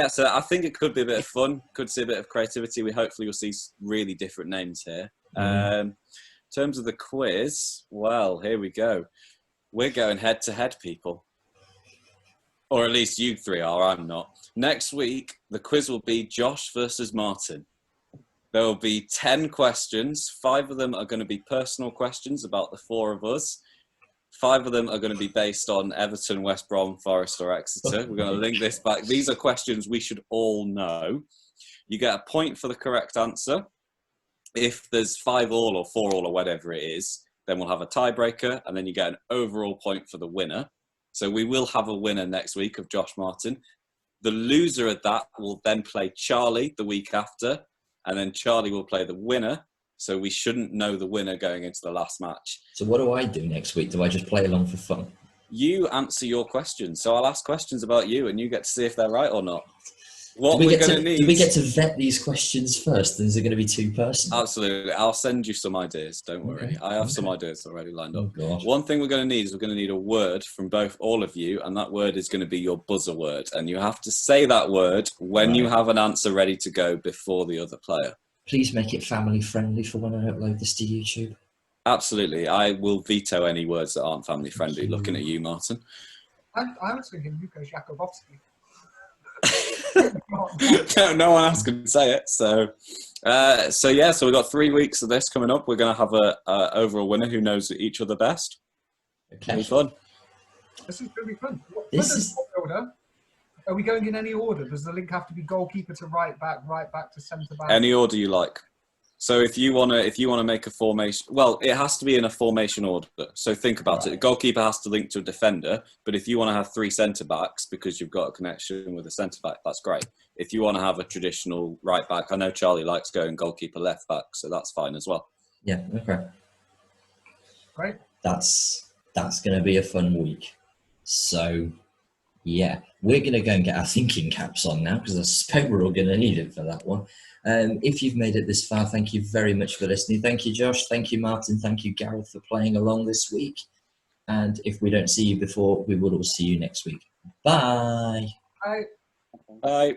So I think it could be a bit of fun. Could see a bit of creativity. Hopefully you'll see really different names here. In terms of the quiz, well, here we go. We're going head to head, people. Or at least you three are, I'm not. Next week, the quiz will be Josh versus Martin. There will be 10 questions. 5 of them are going to be personal questions about the 4 of us. 5 of them are going to be based on Everton, West Brom, Forest or Exeter. We're going to link this back. These are questions we should all know. You get a point for the correct answer. If there's 5 all or 4 all or whatever it is, then we'll have a tiebreaker, and then you get an overall point for the winner. So we will have a winner next week of Josh Martin. The loser of that will then play Charlie the week after, and then Charlie will play the winner. So we shouldn't know the winner going into the last match. So what do I do next week? Do I just play along for fun? You answer your questions. So I'll ask questions about you, and you get to see if they're right or not. What we're going to need... Do we get to vet these questions first? Is it going to be too personal? Absolutely. I'll send you some ideas. Don't worry. Okay. I have some ideas already lined up. Oh, gosh. One thing we're going to need is we're going to need a word from all of you, and that word is going to be your buzzer word. And you have to say that word when you have an answer ready to go before the other player. Please make it family friendly for when I upload this to YouTube. Absolutely. I will veto any words that aren't family friendly. Looking at you, Martin. I was thinking Lukasz Jakubowski. No one else can say it. So we've got 3 weeks of this coming up. We're going to have a overall winner who knows each other best. Okay. It'll be fun. This is going to be fun. Order? Are we going in any order? Does the link have to be goalkeeper to right back to centre back? Any order you like. So if you want to make a formation, well, it has to be in a formation order. So think about it. A goalkeeper has to link to a defender, but if you want to have 3 centre backs because you've got a connection with a centre back, that's great. If you want to have a traditional right back, I know Charlie likes going goalkeeper left back, so that's fine as well. Yeah. Okay. Great. That's going to be a fun week. So, yeah, we're going to go and get our thinking caps on now because I suspect we're all going to need it for that one. If you've made it this far, thank you very much for listening. Thank you, Josh. Thank you, Martin. Thank you, Gareth, for playing along this week. And if we don't see you before, we will all see you next week. Bye. Bye. Bye.